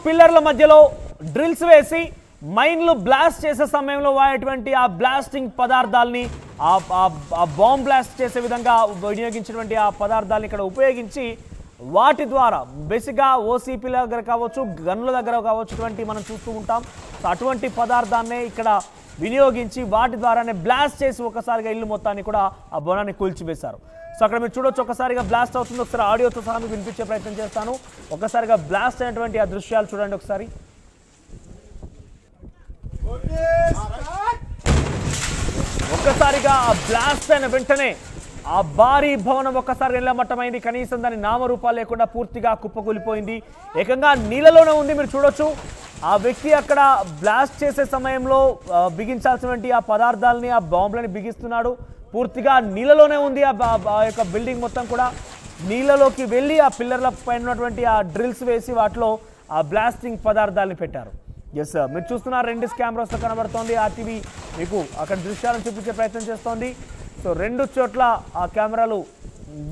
పిల్లర్ల మధ్యలో డ్రిల్స్ వేసి మైన్లు బ్లాస్ట్ చేసే సమయంలో వాడేటువంటి ఆ బ్లాస్టింగ్ పదార్థాలని ఆ బాంబ్ బ్లాస్ట్ చేసే విధంగా వినియోగించినటువంటి ఆ పదార్థాలని ఇక్కడ ఉపయోగించి వాటి ద్వారా బేసిక్గా ఓసీపీల దగ్గర కావచ్చు, గన్ల దగ్గర కావచ్చు, మనం చూస్తూ ఉంటాం. సో అటువంటి పదార్థాన్నే ఇక్కడ వినియోగించి వాటి ద్వారానే బ్లాస్ట్ చేసి ఒకసారిగా ఇల్లు మొత్తాన్ని కూడా ఆ భవనాన్ని కూల్చివేశారు. సో అక్కడ మీరు చూడొచ్చు, ఒకసారిగా బ్లాస్ట్ అవుతుంది. ఒకసారి ఆడియోతో సహా మీకు వినిపించే ప్రయత్నం చేస్తాను. ఒకసారిగా బ్లాస్ట్ అయినటువంటి ఆ దృశ్యాలు చూడండి ఒకసారి. ఒక్కసారిగా ఆ బ్లాస్ట్ అయిన వెంటనే ఆ భారీ భవనం ఒక్కసారి నిలమట్టమైంది. కనీసం దాని నామరూపాలు లేకుండా పూర్తిగా కుప్పకూలిపోయింది. ఏకంగా నీళ్ళలోనే ఉంది. మీరు చూడొచ్చు, ఆ వ్యక్తి అక్కడ బ్లాస్ట్ చేసే సమయంలో బిగించాల్సినటువంటి ఆ పదార్థాలని, ఆ బాంబులని బిగిస్తున్నాడు. పూర్తిగా నీళ్ళలోనే ఉంది ఆ యొక్క బిల్డింగ్ మొత్తం కూడా. నీళ్ళలోకి వెళ్ళి ఆ పిల్లర్ల పైన ఉన్నటువంటి ఆ డ్రిల్స్ వేసి వాటిలో ఆ బ్లాస్టింగ్ పదార్థాలని పెట్టారు. ఎస్ సార్, మీరు చూస్తున్నారు, 2 కెమెరాస్లో కనబడుతోంది. ఆర్టీవీ మీకు అక్కడ దృశ్యాలను చూపించే ప్రయత్నం చేస్తోంది. సో 2 చోట్ల ఆ కెమెరాలు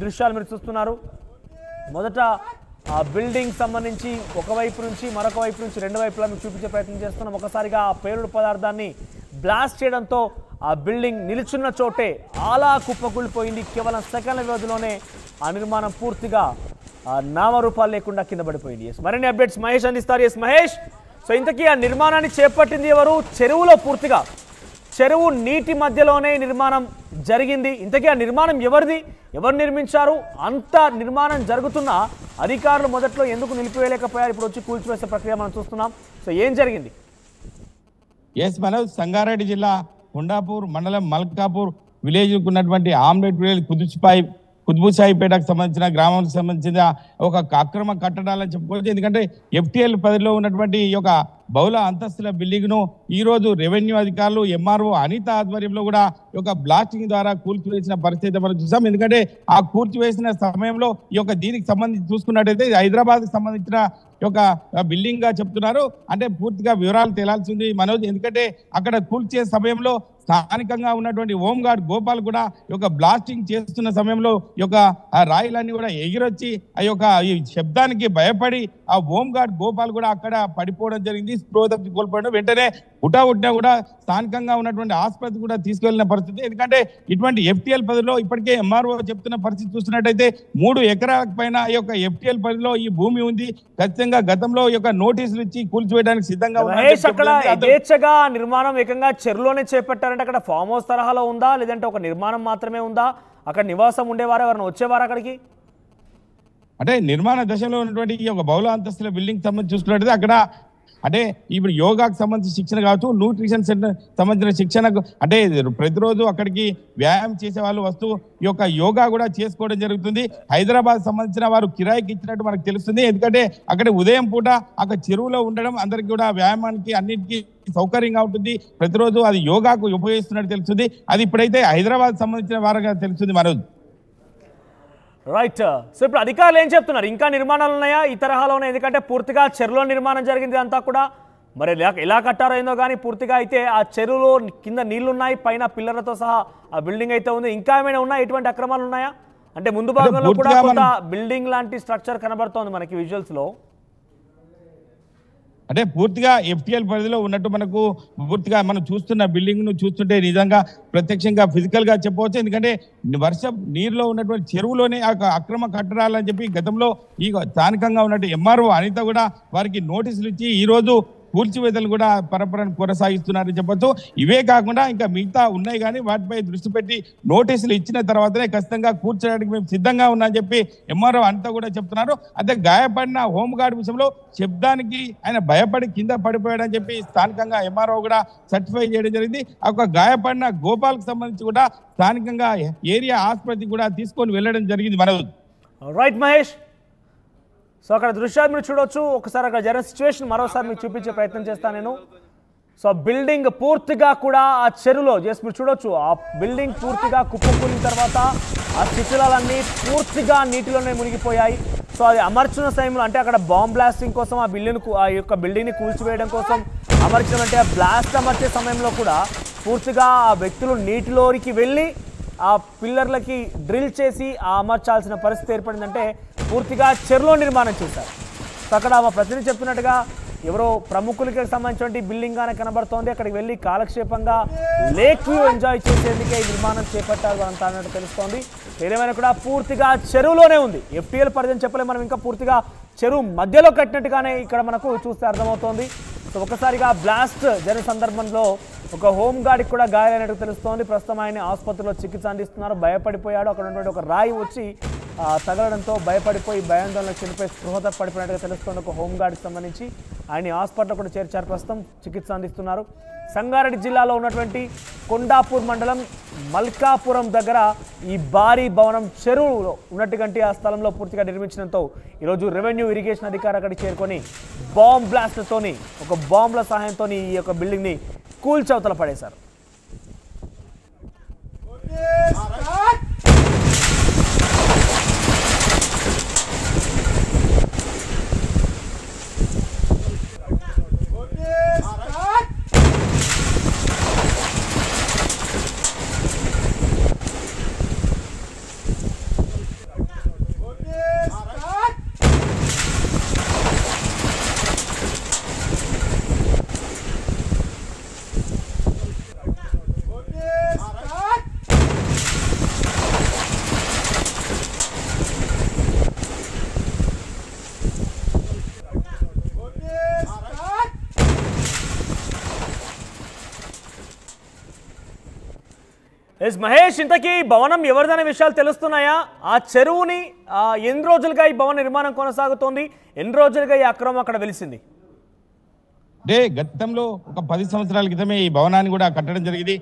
దృశ్యాలు మీరు చూస్తున్నారు. మొదట ఆ బిల్డింగ్ సంబంధించి ఒకవైపు నుంచి మరొక వైపు నుంచి 2 వైపులా మీకు చూపించే ప్రయత్నం చేస్తున్నాం. ఒకసారిగా ఆ పేలుడు పదార్థాన్ని బ్లాస్ట్ చేయడంతో ఆ బిల్డింగ్ నిలుచున్న చోటే అలా కుప్పకూలిపోయింది. కేవలం సెకండ్ల వ్యవధిలోనే ఆ నిర్మాణం పూర్తిగా నామరూపాలు లేకుండా కింద పడిపోయింది. ఎస్, మరిన్ని అప్డేట్స్ మహేష్ అందిస్తారు. ఎస్ మహేష్, సో ఇంతకీ ఆ నిర్మాణాన్ని చేపట్టింది ఎవరు? చెరువులో పూర్తిగా చెరువు నీటి మధ్యలోనే నిర్మాణం జరిగింది. ఇంతకీ ఆ నిర్మాణం ఎవరిది? ఎవరు నిర్మించారు? అంత నిర్మాణం జరుగుతున్నా అధికారులు మొదట్లో ఎందుకు నిలిపివేయలేకపోయారు? ఇప్పుడు వచ్చి కూల్చివేసే ప్రక్రియ మనం చూస్తున్నాం. సో ఏం జరిగింది? ఎస్ మనోజ్, సంగారెడ్డి జిల్లా కొండాపూర్ మండలం మల్కాపూర్ విలేజ్ ఉన్నటువంటి ఆమ్లెట్ విలేజ్ కుతుబుషాయిపేటకు సంబంధించిన గ్రామానికి సంబంధించిన ఒక అక్రమ కట్టడాలని చెప్పుకోవచ్చు. ఎందుకంటే FTL పరిధిలో ఉన్నటువంటి ఈ యొక్క బహుళ అంతస్తుల బిల్డింగ్ ను ఈ రోజు రెవెన్యూ అధికారులు MRO అనిత ఆధ్వర్యంలో కూడా ఈ యొక్క బ్లాస్టింగ్ ద్వారా కూల్చివేసిన పరిస్థితి మనం చూసాం. ఎందుకంటే ఆ కూల్చివేసిన సమయంలో ఈ యొక్క దీనికి సంబంధించి చూసుకున్నట్టయితే హైదరాబాద్ కి సంబంధించిన ఒక బిల్డింగ్ గా చెప్తున్నారు. అంటే పూర్తిగా వివరాలు తేలాల్సింది మనోజ్. ఎందుకంటే అక్కడ కూల్చే సమయంలో స్థానికంగా ఉన్నటువంటి హోంగార్డ్ గోపాల్ కూడా ఈ యొక్క బ్లాస్టింగ్ చేస్తున్న సమయంలో ఈ యొక్క రాయిలన్నీ కూడా ఎగిరొచ్చి ఆ యొక్క ఈ శబ్దానికి భయపడి ఆ హోంగార్డ్ గోపాల్ కూడా అక్కడ పడిపోవడం జరిగింది. స్పృహ తప్పి కోల్పోవడం, వెంటనే ఉట్టినా కూడా స్థానికంగా ఉన్నటువంటి ఆసుపత్రి కూడా తీసుకెళ్లిన పరిస్థితి. ఎందుకంటే ఇటువంటి FTL పరిధిలో ఇప్పటికే MRO చెప్తున్న పరిస్థితి చూస్తున్నట్టయితే 3 ఎకరాలకు పైన ఈ యొక్క FTL పరిధిలో ఈ భూమి ఉంది. ఖచ్చితంగా గతంలో ఈ యొక్క నోటీసులు ఇచ్చి కూల్చివేయడానికి సిద్ధంగా యథేచ్ఛగా నిర్మాణం ఏకంగా చెరువులోనే చేపట్టారంటే అక్కడ ఫామ్ హౌస్ తరహాలో ఉందా, లేదంటే ఒక నిర్మాణం మాత్రమే ఉందా? అక్కడ నివాసం ఉండేవారు, ఎవరైనా వచ్చేవారు అక్కడికి? అంటే నిర్మాణ దశలో ఉన్నటువంటి ఈ యొక్క బహుళ అంతస్తుల బిల్డింగ్ సంబంధించి చూసుకున్నట్టయితే అక్కడ అంటే ఇప్పుడు యోగాకు సంబంధించిన శిక్షణ కావచ్చు, న్యూట్రిషన్ సెంటర్ సంబంధించిన శిక్షణకు అంటే ప్రతిరోజు అక్కడికి వ్యాయామం చేసే వాళ్ళు వస్తూ ఈ యొక్క యోగా కూడా చేసుకోవడం జరుగుతుంది. హైదరాబాద్ సంబంధించిన వారు కిరాయికి ఇచ్చినట్టు మనకు తెలుస్తుంది. ఎందుకంటే అక్కడ ఉదయం పూట అక్కడ చెరువులో ఉండడం అందరికి కూడా వ్యాయామానికి అన్నిటికీ సౌకర్యంగా ఉంటుంది. ప్రతిరోజు అది యోగాకు ఉపయోగిస్తున్నట్టు తెలుస్తుంది. అది ఇప్పుడైతే హైదరాబాద్ సంబంధించిన వారుగా తెలుస్తుంది మనోజ్. రైట్. సో ఇప్పుడు అధికారులు ఏం చెప్తున్నారు? ఇంకా నిర్మాణాలు ఉన్నాయా ఈ తరహాలోనే? ఎందుకంటే పూర్తిగా చెరువులో నిర్మాణం జరిగింది అంతా కూడా. మరి ఎలా కట్టారో ఏందో కానీ పూర్తిగా అయితే ఆ చెరువులో కింద నీళ్లున్నాయి, పైన పిల్లర్లతో సహా ఆ బిల్డింగ్ అయితే ఉంది. ఇంకా ఏమైనా ఉన్నాయా? ఎటువంటి అక్రమాలు ఉన్నాయా? అంటే ముందు భాగంలో కూడా కొంత బిల్డింగ్ లాంటి స్ట్రక్చర్ కనబడుతోంది మనకి విజువల్స్ లో. అంటే పూర్తిగా FTL పరిధిలో ఉన్నట్టు మనకు పూర్తిగా మనం చూస్తున్న బిల్డింగ్ ను చూస్తుంటే నిజంగా ప్రత్యక్షంగా ఫిజికల్ గా చెప్పవచ్చు. ఎందుకంటే వర్షం నీరులో ఉన్నటువంటి చెరువులోనే అక్రమ కట్టడాలని చెప్పి గతంలో ఈ స్థానికంగా ఉన్నట్టు MRO అనిత కూడా వారికి నోటీసులు ఇచ్చి ఈ రోజు కూల్చివేతలు కూడా పరపరను కొనసాగిస్తున్నారని చెప్పొచ్చు. ఇవే కాకుండా ఇంకా మిగతా ఉన్నాయి కానీ వాటిపై దృష్టి పెట్టి నోటీసులు ఇచ్చిన తర్వాతనే ఖచ్చితంగా కూర్చోడానికి మేము సిద్ధంగా ఉన్నామని చెప్పి MRO అంతా కూడా చెప్తున్నారు. అదే గాయపడిన హోంగార్డ్ విషయంలో శబ్దానికి ఆయన భయపడి కింద పడిపోయాడని చెప్పి స్థానికంగా MRO కూడా సర్టిఫై చేయడం జరిగింది. ఒక గాయపడిన గోపాల్కి సంబంధించి కూడా స్థానికంగా ఏరియా ఆసుపత్రికి కూడా తీసుకొని వెళ్ళడం జరిగింది. రైట్ మహేష్, సో అక్కడ దృశ్యాలు మీరు చూడొచ్చు. ఒకసారి అక్కడ జరిగిన సిచ్యువేషన్ మరోసారి మీకు చూపించే ప్రయత్నం చేస్తాను నేను. సో బిల్డింగ్ పూర్తిగా కూడా ఆ చెరువులో మీరు చూడొచ్చు. ఆ బిల్డింగ్ పూర్తిగా కుప్పకూలిన తర్వాత ఆ శిథిలాలన్నీ పూర్తిగా నీటిలోనే మునిగిపోయాయి. సో అది అమర్చిన సమయంలో అంటే అక్కడ బాంబ్ బ్లాస్టింగ్ కోసం ఆ యొక్క బిల్డింగ్ని కూల్చివేయడం కోసం అమర్చినట్టే ఆ బ్లాస్ట్ అమర్చే సమయంలో కూడా పూర్తిగా ఆ వ్యక్తులు నీటిలోకి వెళ్ళి ఆ పిల్లర్లకి డ్రిల్ చేసి అమర్చాల్సిన పరిస్థితి ఏర్పడిందంటే పూర్తిగా చెరువులో నిర్మాణం చేశారు. సో అక్కడ మా ప్రతినిధి చెప్తున్నట్టుగా ఎవరో ప్రముఖులకి సంబంధించిన బిల్డింగ్ గానే కనబడుతోంది. అక్కడికి వెళ్ళి కాలక్షేపంగా లేక్ వ్యూ ఎంజాయ్ చేసేందుకే ఈ నిర్మాణం చేపట్టారు అంతా అన్నట్టు తెలుస్తోంది. ఏదేమైనా కూడా పూర్తిగా చెరువులోనే ఉంది. FTL పరిధిని చెప్పలే మనం, ఇంకా పూర్తిగా చెరువు మధ్యలో కట్టినట్టుగానే ఇక్కడ మనకు చూస్తే అర్థమవుతోంది. సో ఒకసారిగా బ్లాస్ట్ జరిగిన సందర్భంలో ఒక హోమ్ గార్డ్కి కూడా గాయాలైనట్టు తెలుస్తోంది. ప్రస్తుతం ఆయన ఆసుపత్రిలో చికిత్స అందిస్తున్నారు. భయపడిపోయాడు. అక్కడ ఉన్నటువంటి ఒక రాయి వచ్చి తగలడంతో భయపడిపోయి భయాందోళనకు చనిపోయి స్పృహత పడిపోయినట్టుగా తెలుస్తోంది. ఒక హోమ్ గార్డ్కి సంబంధించి ఆయన హాస్పిటల్ కూడా చేర్చారు. ప్రస్తుతం చికిత్స అందిస్తున్నారు. సంగారెడ్డి జిల్లాలో ఉన్నటువంటి కొండాపూర్ మండలం మల్కాపురం దగ్గర ఈ భారీ భవనం చెరువులో ఉన్నట్టుగంటే ఆ స్థలంలో పూర్తిగా నిర్మించడంతో ఈరోజు రెవెన్యూ ఇరిగేషన్ అధికారి అక్కడికి చేరుకొని బాంబ్ బ్లాస్ట్తోని ఒక బాంబుల సహాయంతో ఈ యొక్క బిల్డింగ్ని కూల్చవతల పడేశారు. ఎస్ మహేష్, ఇంతకీ భవనం ఎవరిదనే విషయాలు తెలుస్తున్నాయా? ఆ చెరువుని ఎన్ని రోజులుగా ఈ భవన నిర్మాణం కొనసాగుతోంది? ఎన్ని రోజులుగా ఈ అక్రమం అక్కడ వెలిసింది? అంటే గతంలో ఒక 10 సంవత్సరాల క్రితమే ఈ భవనాన్ని కూడా కట్టడం జరిగింది.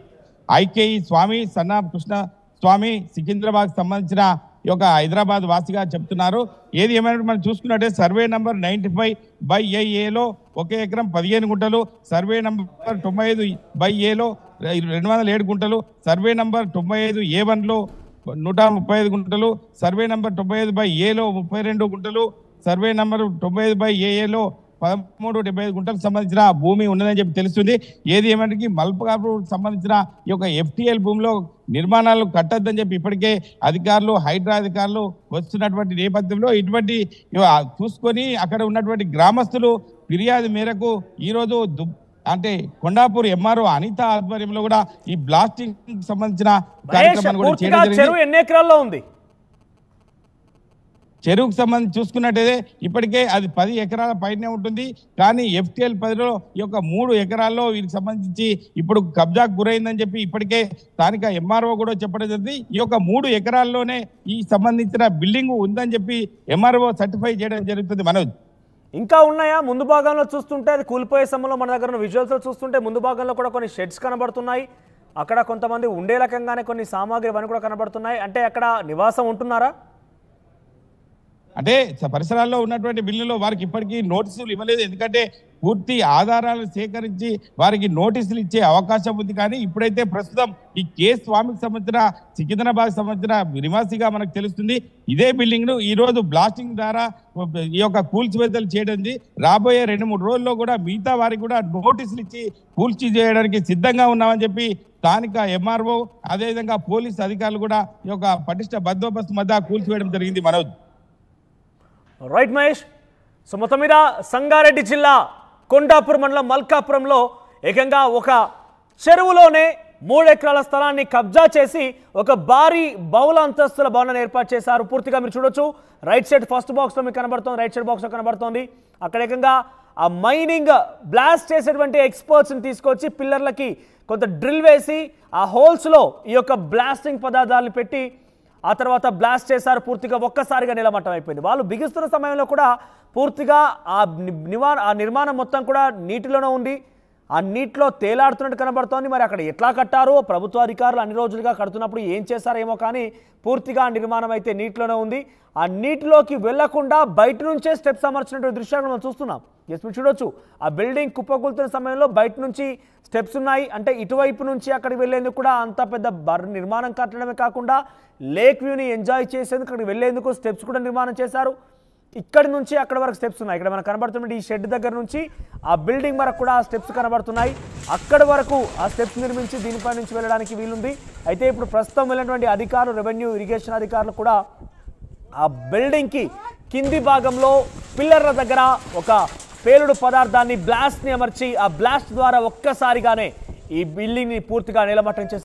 ఐకేఈ స్వామి సన్నా కృష్ణ స్వామి సికింద్రాబాద్ సంబంధించిన ఈ యొక్క హైదరాబాద్ వాసిగా చెప్తున్నారు. ఏది ఏమైనా మనం చూసుకున్నట్టే సర్వే నంబర్ 95/AAలో 1 ఎకరం 15 గుంటలు, సర్వే నంబర్ 95/Aలో 207 గుంటలు, సర్వే నంబర్ 95A1లో 135 గుంటలు, సర్వే నంబర్ 95/Aలో 32 గుంటలు, సర్వే నంబర్ 95/AA లో 1375 గుంటలకు సంబంధించిన భూమి ఉన్నదని చెప్పి తెలుస్తుంది. ఏది ఏమంటే మల్కాపూర్ సంబంధించిన ఈ యొక్క FTL భూమిలో నిర్మాణాలు కట్టద్దని చెప్పి ఇప్పటికే అధికారులు హైడ్రా అధికారులు వస్తున్నటువంటి నేపథ్యంలో ఇటువంటి చూసుకొని అక్కడ ఉన్నటువంటి గ్రామస్తులు ఫిర్యాదు మేరకు ఈరోజు అంటే కొండాపూర్ MRO అనిత ఆధ్వర్యంలో కూడా ఈ బ్లాస్టింగ్ సంబంధించిన కార్యక్రమాన్ని కూడా చేయడం జరిగింది. చెరువు ఎన్ని ఎకరాల్లో ఉంది? చెరువుకు సంబంధించి చూసుకున్నట్టయితే ఇప్పటికే అది 10 ఎకరాల పైనే ఉంటుంది. కానీ FTL 10లో ఈ యొక్క 3 ఎకరాల్లో వీరికి సంబంధించి ఇప్పుడు కబ్జాకు గురైందని చెప్పి ఇప్పటికే స్థానిక MRO కూడా చెప్పడం జరిగింది. ఈ యొక్క 3 ఎకరాల్లోనే ఈ సంబంధించిన బిల్డింగ్ ఉందని చెప్పి MRO సర్టిఫై చేయడం జరుగుతుంది. మనోజ్, ఇంకా ఉన్నాయా? ముందు భాగంలో చూస్తుంటే అది కూలిపోయే సమయంలో మన దగ్గర ఉన్న విజువల్స్ చూస్తుంటే ముందు భాగంలో కూడా కొన్ని షెడ్స్ కనబడుతున్నాయి. అక్కడ కొంతమంది ఉండే రకంగానే కొన్ని సామాగ్రి అవన్నీ కూడా కనబడుతున్నాయి. అంటే అక్కడ నివాసం ఉంటున్నారా? అంటే పరిసరాల్లో ఉన్నటువంటి బిల్లులో వారికి ఇప్పటికీ నోటీసులు ఇవ్వలేదు. ఎందుకంటే పూర్తి ఆధారాలు సేకరించి వారికి నోటీసులు ఇచ్చే అవకాశం ఉంది. కానీ ఇప్పుడైతే ప్రస్తుతం ఈ స్వామికి సంబంధించిన సికింద్రాబాద్ సంబంధించిన నివాసిగా మనకు తెలుస్తుంది. ఇదే బిల్డింగ్ ను ఈ రోజు బ్లాస్టింగ్ ద్వారా ఈ యొక్క కూల్చివేతలు చేయడం, రాబోయే 2-3 రోజుల్లో కూడా మిగతా వారికి కూడా నోటీసులు ఇచ్చి కూల్చి చేయడానికి సిద్ధంగా ఉన్నామని చెప్పి స్థానిక MRO అదేవిధంగా పోలీసు అధికారులు కూడా ఈ యొక్క పటిష్ట బందోబస్తు మధ్య కూల్చివేయడం జరిగింది. మనోజ్, రైట్ మహేష్. సో మొత్తం మీద సంగారెడ్డి జిల్లా కొండాపూర్ మండలం మల్కాపురంలో ఏకంగా ఒక చెరువులోనే 3 ఎకరాల స్థలాన్ని కబ్జా చేసి ఒక భారీ బహుళ అంతస్తుల భవనాన్ని ఏర్పాటు చేశారు. పూర్తిగా మీరు చూడొచ్చు. రైట్ సైడ్ ఫస్ట్ బాక్స్లో మీకు కనబడుతుంది, రైట్ సైడ్ బాక్స్లో కనబడుతోంది. అక్కడ ఏకంగా ఆ మైనింగ్ బ్లాస్ట్ చేసేటువంటి ఎక్స్పర్ట్స్ని తీసుకొచ్చి పిల్లర్లకి కొంత డ్రిల్ వేసి ఆ హోల్స్లో ఈ యొక్క బ్లాస్టింగ్ పదార్థాలను పెట్టి ఆ తర్వాత బ్లాస్ట్ చేశారు. పూర్తిగా ఒక్కసారిగా నిలమట్టం అయిపోయింది. వాళ్ళు బిగిస్తున్న సమయంలో కూడా పూర్తిగా ఆ నిర్మాణం మొత్తం కూడా నీటిలోనే ఉంది. ఆ నీటిలో తేలాడుతున్నట్టు కనబడుతోంది. మరి అక్కడ ఎట్లా కట్టారో ప్రభుత్వ అధికారులు అన్ని రోజులుగా కడుతున్నప్పుడు ఏం చేశారేమో కానీ పూర్తిగా ఆ నిర్మాణం అయితే నీటిలోనే ఉంది. ఆ నీటిలోకి వెళ్లకుండా బయట నుంచే స్టెప్స్ అమర్చినటువంటి దృశ్యాలను మనం చూస్తున్నాం. ఎస్, మీరు చూడొచ్చు. ఆ బిల్డింగ్ కుప్పకూలుతున్న సమయంలో బయట నుంచి స్టెప్స్ ఉన్నాయి. అంటే ఇటువైపు నుంచి అక్కడికి వెళ్లేందుకు కూడా అంత పెద్ద నిర్మాణం కట్టడమే కాకుండా లేక్ వ్యూని ఎంజాయ్ చేసేందుకు అక్కడికి వెళ్లేందుకు స్టెప్స్ కూడా నిర్మాణం చేశారు. ఇక్కడి నుంచి అక్కడ వరకు స్టెప్స్ ఉన్నాయి. ఇక్కడ మనకు కనబడుతున్న ఈ షెడ్ దగ్గర నుంచి ఆ బిల్డింగ్ వరకు కూడా ఆ స్టెప్స్ కనబడుతున్నాయి. అక్కడి వరకు ఆ స్టెప్స్ నిర్మించి దీనిపై నుంచి వెళ్ళడానికి వీలుంది. అయితే ఇప్పుడు ప్రస్తుతం వెళ్ళినటువంటి అధికారులు, రెవెన్యూ ఇరిగేషన్ అధికారులు కూడా ఆ బిల్డింగ్కి కింది భాగంలో పిల్లర్ల దగ్గర ఒక పేలుడు పదార్థాన్ని బ్లాస్ట్ ని అమర్చి ఆ బ్లాస్ట్ ద్వారా ఒక్కసారిగానే ఈ బిల్డింగ్ ని పూర్తిగా నేలమట్టం చేశారు.